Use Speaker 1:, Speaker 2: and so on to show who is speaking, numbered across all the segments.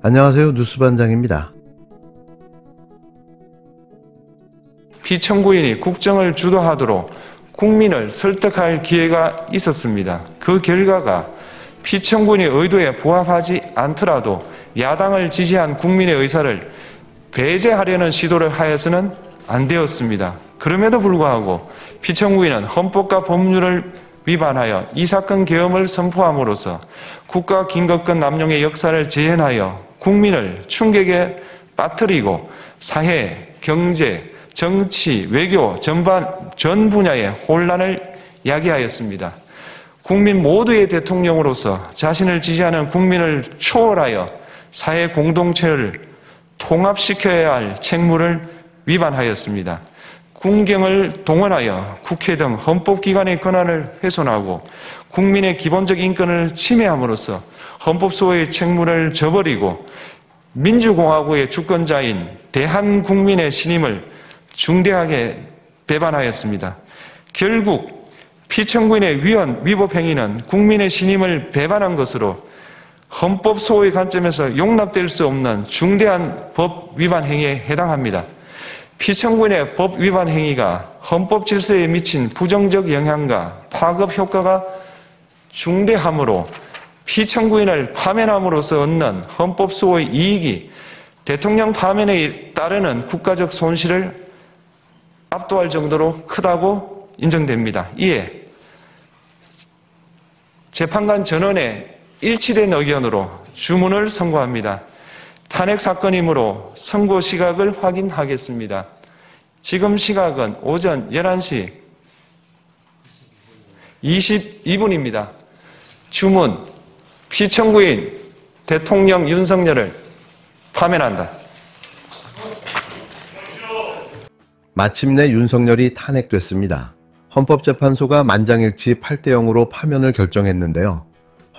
Speaker 1: 안녕하세요. 뉴스반장입니다.
Speaker 2: 피청구인이 국정을 주도하도록 국민을 설득할 기회가 있었습니다. 그 결과가 피청구인의 의도에 부합하지 않더라도 야당을 지지한 국민의 의사를 배제하려는 시도를 하여서는 안 되었습니다. 그럼에도 불구하고 피청구인은 헌법과 법률을 위반하여 이 사건 계엄을 선포함으로써 국가 긴급권 남용의 역사를 재현하여 국민을 충격에 빠뜨리고 사회, 경제, 정치, 외교 전 분야의 혼란을 야기하였습니다. 국민 모두의 대통령으로서 자신을 지지하는 국민을 초월하여 사회 공동체를 통합시켜야 할 책무를 위반하였습니다. 군경을 동원하여 국회 등 헌법기관의 권한을 훼손하고 국민의 기본적 인권을 침해함으로써 헌법소의 책무를 저버리고 민주공화국의 주권자인 대한국민의 신임을 중대하게 배반하였습니다. 결국 피청구인의 위법 행위는 국민의 신임을 배반한 것으로 헌법소의 관점에서 용납될 수 없는 중대한 법 위반 행위에 해당합니다. 피청구인의 법 위반 행위가 헌법 질서에 미친 부정적 영향과 파급 효과가 중대하므로 피청구인을 파면함으로써 얻는 헌법소의 이익이 대통령 파면에 따르는 국가적 손실을 압도할 정도로 크다고 인정됩니다. 이에 재판관 전원의 일치된 의견으로 주문을 선고합니다. 탄핵 사건이므로 선고 시각을 확인하겠습니다. 지금 시각은 오전 11시 22분입니다. 주문, 피청구인 대통령 윤석열을 파면한다.
Speaker 1: 마침내 윤석열이 탄핵됐습니다. 헌법재판소가 만장일치 8대0으로 파면을 결정했는데요.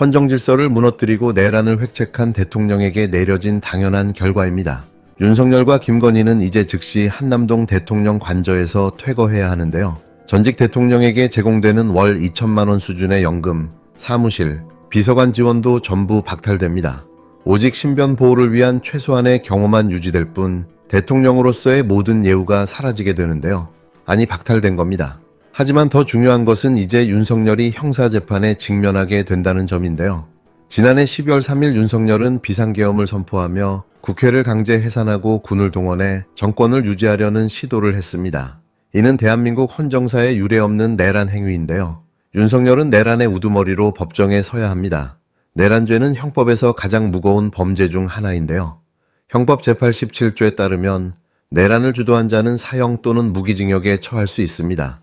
Speaker 1: 헌정질서를 무너뜨리고 내란을 획책한 대통령에게 내려진 당연한 결과입니다. 윤석열과 김건희는 이제 즉시 한남동 대통령 관저에서 퇴거해야 하는데요. 전직 대통령에게 제공되는 월 2천만 원 수준의 연금, 사무실, 비서관 지원도 전부 박탈됩니다. 오직 신변 보호를 위한 최소한의 경호만 유지될 뿐 대통령으로서의 모든 예우가 사라지게 되는데요. 아니, 박탈된 겁니다. 하지만 더 중요한 것은 이제 윤석열이 형사재판에 직면하게 된다는 점인데요. 지난해 12월 3일 윤석열은 비상계엄을 선포하며 국회를 강제 해산하고 군을 동원해 정권을 유지하려는 시도를 했습니다. 이는 대한민국 헌정사에 유례없는 내란 행위인데요. 윤석열은 내란의 우두머리로 법정에 서야 합니다. 내란죄는 형법에서 가장 무거운 범죄 중 하나인데요. 형법 제87조에 따르면 내란을 주도한 자는 사형 또는 무기징역에 처할 수 있습니다.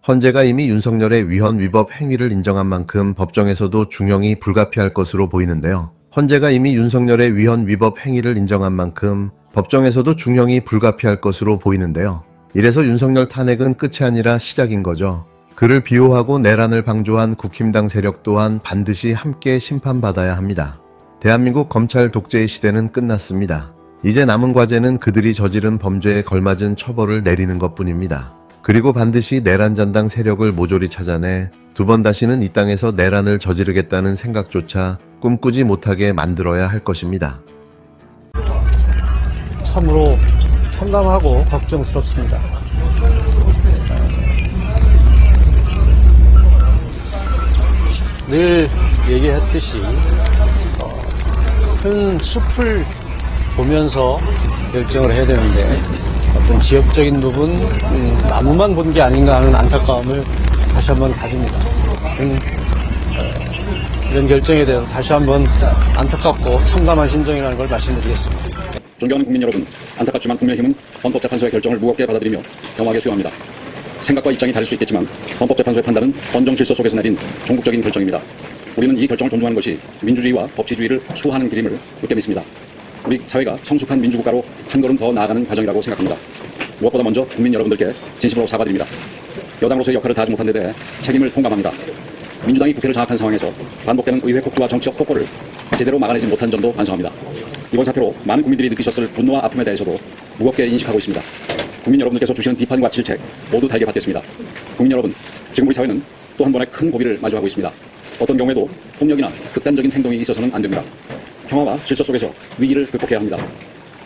Speaker 1: 헌재가 이미 윤석열의 위헌 위법 행위를 인정한 만큼 법정에서도 중형이 불가피할 것으로 보이는데요. 헌재가 이미 윤석열의 위헌 위법 행위를 인정한 만큼 법정에서도 중형이 불가피할 것으로 보이는데요. 이래서 윤석열 탄핵은 끝이 아니라 시작인 거죠. 그를 비호하고 내란을 방조한 국힘당 세력 또한 반드시 함께 심판받아야 합니다. 대한민국 검찰 독재의 시대는 끝났습니다. 이제 남은 과제는 그들이 저지른 범죄에 걸맞은 처벌을 내리는 것뿐입니다. 그리고 반드시 내란 잔당 세력을 모조리 찾아내 두 번 다시는 이 땅에서 내란을 저지르겠다는 생각조차 꿈꾸지 못하게 만들어야 할 것입니다.
Speaker 3: 참으로 참담하고 걱정스럽습니다. 늘 얘기했듯이 큰 숲을 보면서 결정을 해야 되는데 어떤 지역적인 부분, 나무만 본 게 아닌가 하는 안타까움을 다시 한번 가집니다. 이런 결정에 대해서 다시 한번 안타깝고 참담한 심정이라는 걸 말씀드리겠습니다.
Speaker 4: 존경하는 국민 여러분, 안타깝지만 국민의힘은 헌법재판소의 결정을 무겁게 받아들이며 겸허하게 수용합니다. 생각과 입장이 다를 수 있겠지만 헌법재판소의 판단은 헌정질서 속에서 내린 종국적인 결정입니다. 우리는 이 결정을 존중하는 것이 민주주의와 법치주의를 수호하는 길임을 굳게 믿습니다. 우리 사회가 성숙한 민주국가로 한 걸음 더 나아가는 과정이라고 생각합니다. 무엇보다 먼저 국민 여러분들께 진심으로 사과드립니다. 여당으로서의 역할을 다하지 못한 데 대해 책임을 통감합니다. 민주당이 국회를 장악한 상황에서 반복되는 의회 폭주와 정치적 폭거를 제대로 막아내지 못한 점도 반성합니다. 이번 사태로 많은 국민들이 느끼셨을 분노와 아픔에 대해서도 무겁게 인식하고 있습니다. 국민 여러분들께서 주시는 비판과 질책 모두 달게 받겠습니다. 국민 여러분, 지금 우리 사회는 또 한 번의 큰 고비를 마주하고 있습니다. 어떤 경우에도 폭력이나 극단적인 행동이 있어서는 안 됩니다. 평화와 질서 속에서 위기를 극복해야 합니다.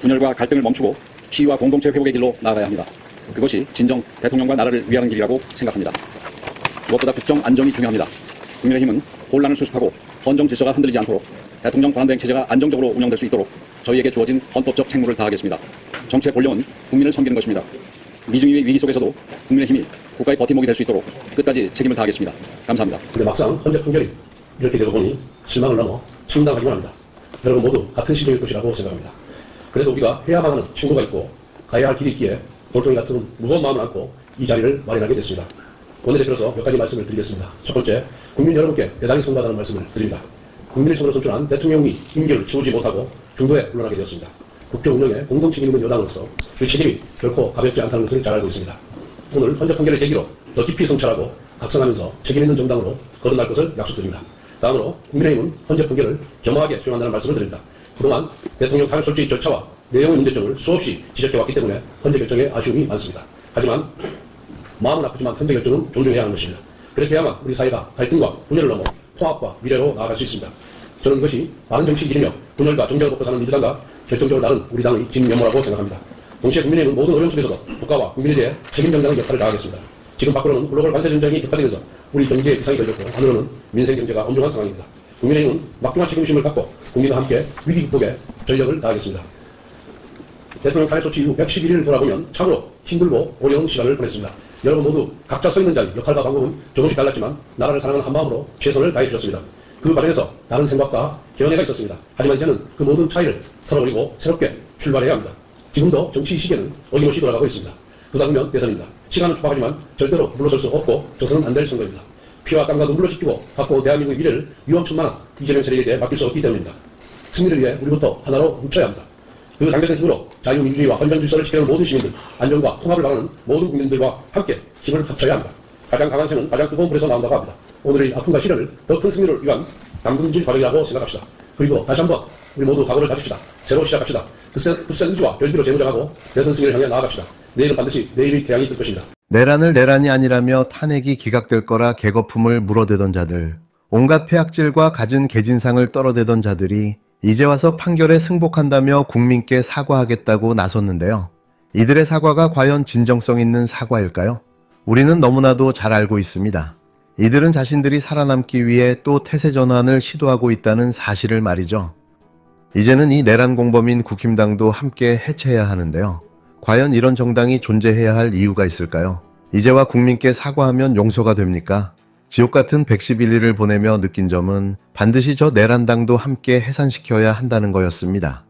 Speaker 4: 분열과 갈등을 멈추고 시위와 공동체 회복의 길로 나아가야 합니다. 그것이 진정 대통령과 나라를 위하는 길이라고 생각합니다. 무엇보다 국정 안정이 중요합니다. 국민의힘은 혼란을 수습하고 헌정 질서가 흔들리지 않도록 대통령 권한대행 체제가 안정적으로 운영될 수 있도록 저희에게 주어진 헌법적 책무를 다하겠습니다. 정치의 본령은 국민을 섬기는 것입니다. 미중의 위기 속에서도 국민의힘이 국가의 버팀목이 될 수 있도록 끝까지 책임을 다하겠습니다. 감사합니다.
Speaker 5: 근데 막상 헌재 판결이 이렇게 되고 보니 실망을 넘어 참담하기만 합니다. 여러분 모두 같은 심정일 것이라고 생각합니다. 그래도 우리가 해야만 하는 책무가 있고 가야 할 길이 있기에 돌덩이 같은 무거운 마음을 안고 이 자리를 마련하게 됐습니다. 원내대표로서 몇 가지 말씀을 드리겠습니다. 첫 번째, 국민 여러분께 대단히 송구하다는 말씀을 드립니다. 국민의 손으로 선출한 대통령이 임기를 채우지 못하고 중도에 물러나게 되었습니다. 국정 운영에 공동 책임 있는 여당으로서 그 책임이 결코 가볍지 않다는 것을 잘 알고 있습니다. 오늘 헌재 판결을 계기로 더 깊이 성찰하고 각성하면서 책임 있는 정당으로 거듭날 것을 약속드립니다. 다음으로 국민의힘은 헌재 판결을 겸허하게 수용한다는 말씀을 드립니다. 그동안 대통령 탄핵 솔직히 절차와 내용의 문제점을 수없이 지적해왔기 때문에 헌재 결정에 아쉬움이 많습니다. 하지만 마음은 아프지만 헌재 결정은 존중해야 하는 것입니다. 그렇게 해야만 우리 사회가 갈등과 분열을 넘어 통합과 미래로 나아갈 수 있습니다. 저는 이것이 바른 정치 길이며 분열과 정쟁을 먹고 사는 민주당과 결정적으로 다른 우리 당의 진면모라고 생각합니다. 동시에 국민의힘은 모든 어려움 속에서도 국가와 국민에 대해 책임정당한 역할을 다하겠습니다. 지금 밖으로는 글로벌 관세 전쟁이 격화되면서 우리 경제에 비상이 걸렸고 안으로는 민생 경제가 엄중한 상황입니다. 국민의힘은 막중한 책임심을 갖고 국민과 함께 위기 극복에 전력을 다하겠습니다. 대통령 탄핵 소치 이후 111일을 돌아보면 참으로 힘들고 어려운 시간을 보냈습니다. 여러분 모두 각자 서 있는 자리, 역할과 방법은 조금씩 달랐지만 나라를 사랑하는 한마음으로 최선을 다해 주셨습니다. 그 과정에서 다른 생각과 견해가 있었습니다. 하지만 이제는 그 모든 차이를 털어버리고 새롭게 출발해야 합니다. 지금도 정치 시계는 어김없이 돌아가고 있습니다. 그다음이면 대선입니다. 시간은 촉박하지만 절대로 물러설 수 없고 져서는 안 될 선거입니다. 피와 땀과 눈물로 지키고 바꿔 대한민국의 미래를 위험천만한 이재명 세력에게 맡길 수 없기 때문입니다. 승리를 위해 우리부터 하나로 뭉쳐야 합니다. 그 당겨진 힘으로 자유민주주의와 헌정 질서를 지키는 모든 시민들, 안전과 통합을 바라는 모든 국민들과 함께 힘을 합쳐야 합니다. 가장 강한 쇠는 가장 뜨거운 불에서 나온다고 합니다. 오늘의 아픔과 시련을 더 큰 승리를 위한 당근질 과정이라고 생각합시다. 그리고 다시 한번 우리 모두 각오를 다집시다. 새로 시작합시다. 굳센 의지와 결기로 재무장하고 대선 승리를 향해 나아갑시다. 내일은 반드시 내일의 태양이 뜰 것입니다.
Speaker 1: 내란을 내란이 아니라며 탄핵이 기각될 거라 개거품을 물어대던 자들, 온갖 폐악질과 갖은 개진상을 떨어대던 자들이 이제 와서 판결에 승복한다며 국민께 사과하겠다고 나섰는데요. 이들의 사과가 과연 진정성 있는 사과일까요? 우리는 너무나도 잘 알고 있습니다. 이들은 자신들이 살아남기 위해 또 태세 전환을 시도하고 있다는 사실을 말이죠. 이제는 이 내란 공범인 국힘당도 함께 해체해야 하는데요. 과연 이런 정당이 존재해야 할 이유가 있을까요? 이제와 국민께 사과하면 용서가 됩니까? 지옥같은 111일을 보내며 느낀 점은 반드시 저 내란당도 함께 해산시켜야 한다는 거였습니다.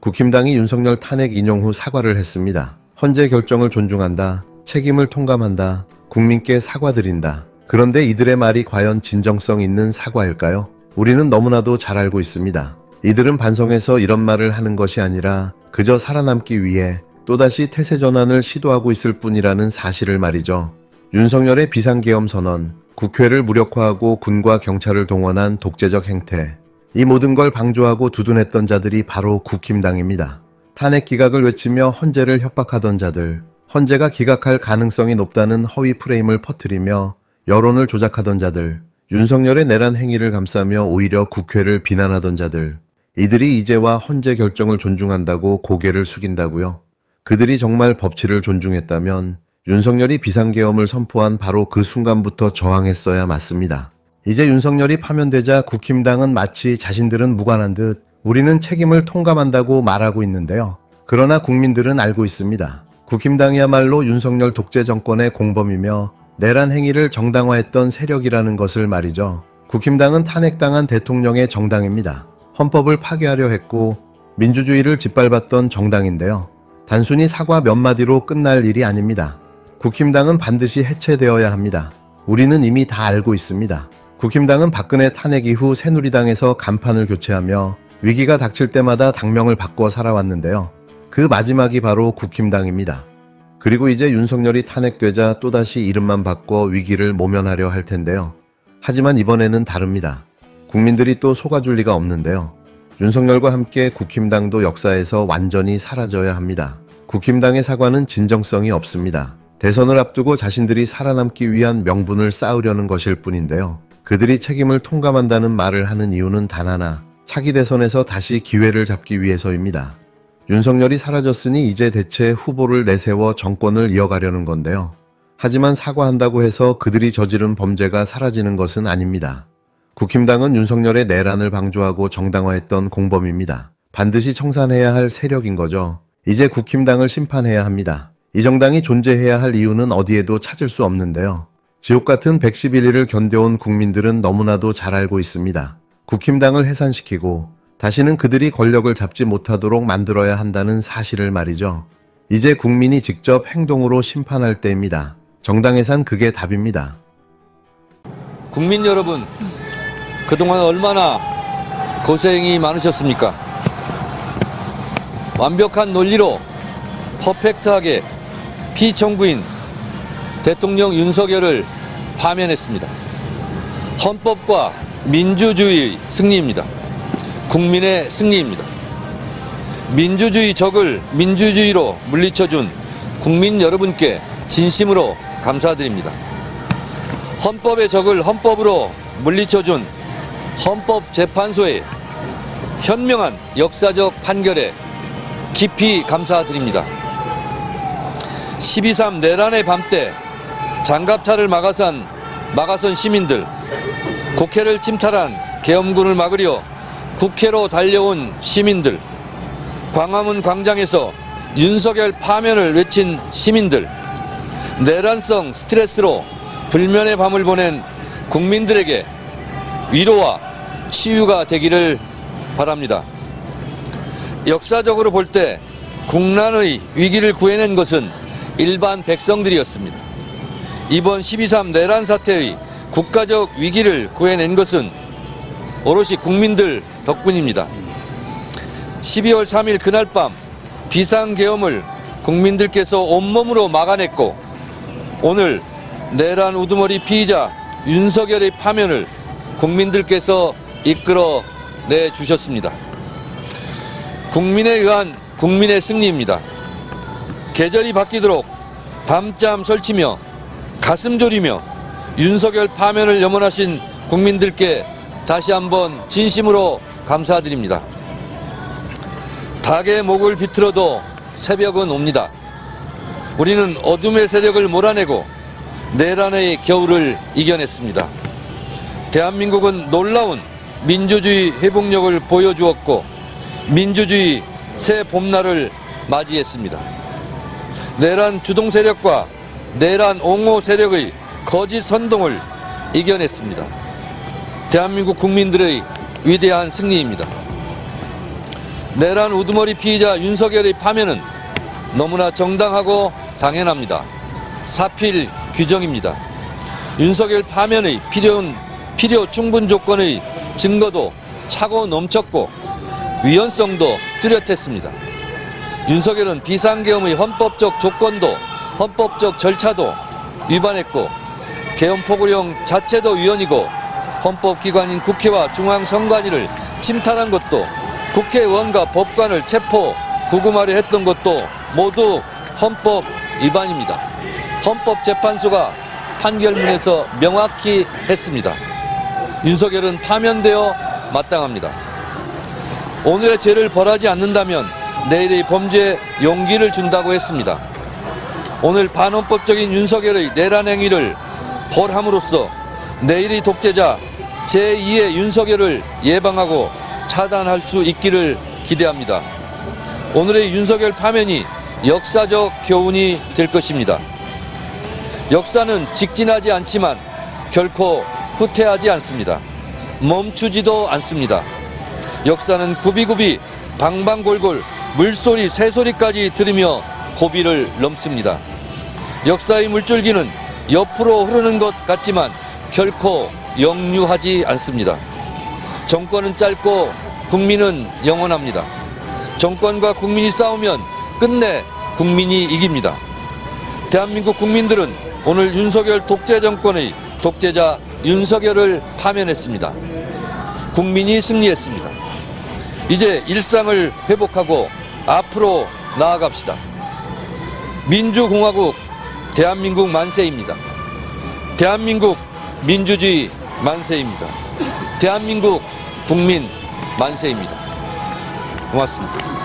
Speaker 1: 국힘당이 윤석열 탄핵 인용 후 사과를 했습니다. 헌재 결정을 존중한다. 책임을 통감한다. 국민께 사과드린다. 그런데 이들의 말이 과연 진정성 있는 사과일까요? 우리는 너무나도 잘 알고 있습니다. 이들은 반성해서 이런 말을 하는 것이 아니라 그저 살아남기 위해 또다시 태세 전환을 시도하고 있을 뿐이라는 사실을 말이죠. 윤석열의 비상계엄 선언, 국회를 무력화하고 군과 경찰을 동원한 독재적 행태, 이 모든 걸 방조하고 두둔했던 자들이 바로 국힘당입니다. 탄핵 기각을 외치며 헌재를 협박하던 자들, 헌재가 기각할 가능성이 높다는 허위 프레임을 퍼뜨리며 여론을 조작하던 자들, 윤석열의 내란 행위를 감싸며 오히려 국회를 비난하던 자들, 이들이 이제와 헌재 결정을 존중한다고 고개를 숙인다고요? 그들이 정말 법치를 존중했다면 윤석열이 비상계엄을 선포한 바로 그 순간부터 저항했어야 맞습니다. 이제 윤석열이 파면되자 국힘당은 마치 자신들은 무관한 듯 우리는 책임을 통감한다고 말하고 있는데요. 그러나 국민들은 알고 있습니다. 국힘당이야말로 윤석열 독재 정권의 공범이며 내란 행위를 정당화했던 세력이라는 것을 말이죠. 국힘당은 탄핵당한 대통령의 정당입니다. 헌법을 파괴하려 했고 민주주의를 짓밟았던 정당인데요. 단순히 사과 몇 마디로 끝날 일이 아닙니다. 국힘당은 반드시 해체되어야 합니다. 우리는 이미 다 알고 있습니다. 국힘당은 박근혜 탄핵 이후 새누리당에서 간판을 교체하며 위기가 닥칠 때마다 당명을 바꿔 살아왔는데요. 그 마지막이 바로 국힘당입니다. 그리고 이제 윤석열이 탄핵되자 또다시 이름만 바꿔 위기를 모면하려 할 텐데요. 하지만 이번에는 다릅니다. 국민들이 또 속아줄 리가 없는데요. 윤석열과 함께 국힘당도 역사에서 완전히 사라져야 합니다. 국힘당의 사과는 진정성이 없습니다. 대선을 앞두고 자신들이 살아남기 위한 명분을 쌓으려는 것일 뿐인데요. 그들이 책임을 통감한다는 말을 하는 이유는 단 하나, 차기 대선에서 다시 기회를 잡기 위해서입니다. 윤석열이 사라졌으니 이제 대체 후보를 내세워 정권을 이어가려는 건데요. 하지만 사과한다고 해서 그들이 저지른 범죄가 사라지는 것은 아닙니다. 국힘당은 윤석열의 내란을 방조하고 정당화했던 공범입니다. 반드시 청산해야 할 세력인 거죠. 이제 국힘당을 심판해야 합니다. 이 정당이 존재해야 할 이유는 어디에도 찾을 수 없는데요. 지옥 같은 111일을 견뎌온 국민들은 너무나도 잘 알고 있습니다. 국힘당을 해산시키고 다시는 그들이 권력을 잡지 못하도록 만들어야 한다는 사실을 말이죠. 이제 국민이 직접 행동으로 심판할 때입니다. 정당 해산 그게 답입니다.
Speaker 6: 국민 여러분, 그동안 얼마나 고생이 많으셨습니까? 완벽한 논리로 퍼펙트하게 피청구인 대통령 윤석열을 파면했습니다. 헌법과 민주주의의 승리입니다. 국민의 승리입니다. 민주주의 적을 민주주의로 물리쳐준 국민 여러분께 진심으로 감사드립니다. 헌법의 적을 헌법으로 물리쳐준 헌법재판소의 현명한 역사적 판결에 깊이 감사드립니다. 12.3 내란의 밤때 장갑차를 막아선 시민들, 국회를 침탈한 계엄군을 막으려 국회로 달려온 시민들, 광화문 광장에서 윤석열 파면을 외친 시민들, 내란성 스트레스로 불면의 밤을 보낸 국민들에게 위로와 치유가 되기를 바랍니다. 역사적으로 볼 때 국난의 위기를 구해낸 것은 일반 백성들이었습니다. 이번 12.3 내란 사태의 국가적 위기를 구해낸 것은 오롯이 국민들 덕분입니다. 12월 3일 그날 밤 비상계엄을 국민들께서 온몸으로 막아냈고, 오늘 내란 우두머리 피의자 윤석열의 파면을 국민들께서 이끌어내 주셨습니다. 국민에 의한 국민의 승리입니다. 계절이 바뀌도록 밤잠 설치며 가슴 졸이며 윤석열 파면을 염원하신 국민들께 다시 한번 진심으로 감사드립니다. 닭의 목을 비틀어도 새벽은 옵니다. 우리는 어둠의 세력을 몰아내고 내란의 겨울을 이겨냈습니다. 대한민국은 놀라운 민주주의 회복력을 보여주었고 민주주의 새 봄날을 맞이했습니다. 내란 주동 세력과 내란 옹호 세력의 거짓 선동을 이겨냈습니다. 대한민국 국민들의 위대한 승리입니다. 내란 우두머리 피의자 윤석열의 파면은 너무나 정당하고 당연합니다. 사필 규정입니다. 윤석열 파면의 필요 충분 조건의 증거도 차고 넘쳤고 위헌성도 뚜렷했습니다. 윤석열은 비상계엄의 헌법적 조건도 헌법적 절차도 위반했고 계엄포고령 자체도 위헌이고 헌법기관인 국회와 중앙선관위를 침탈한 것도 국회의원과 법관을 체포, 구금하려 했던 것도 모두 헌법 위반입니다. 헌법재판소가 판결문에서 명확히 했습니다. 윤석열은 파면되어 마땅합니다. 오늘의 죄를 벌하지 않는다면 내일의 범죄에 용기를 준다고 했습니다. 오늘 반헌법적인 윤석열의 내란 행위를 벌함으로써 내일의 독재자 제2의 윤석열을 예방하고 차단할 수 있기를 기대합니다. 오늘의 윤석열 파면이 역사적 교훈이 될 것입니다. 역사는 직진하지 않지만 결코 후퇴하지 않습니다. 멈추지도 않습니다. 역사는 굽이굽이 방방골골 물소리 새소리까지 들으며 고비를 넘습니다. 역사의 물줄기는 옆으로 흐르는 것 같지만 결코 역류하지 않습니다. 정권은 짧고 국민은 영원합니다. 정권과 국민이 싸우면 끝내 국민이 이깁니다. 대한민국 국민들은 오늘 윤석열 독재 정권의 독재자 윤석열을 파면했습니다. 국민이 승리했습니다. 이제 일상을 회복하고 앞으로 나아갑시다. 민주공화국 대한민국 만세입니다. 대한민국 민주주의 만세입니다. 대한민국 국민 만세입니다. 고맙습니다.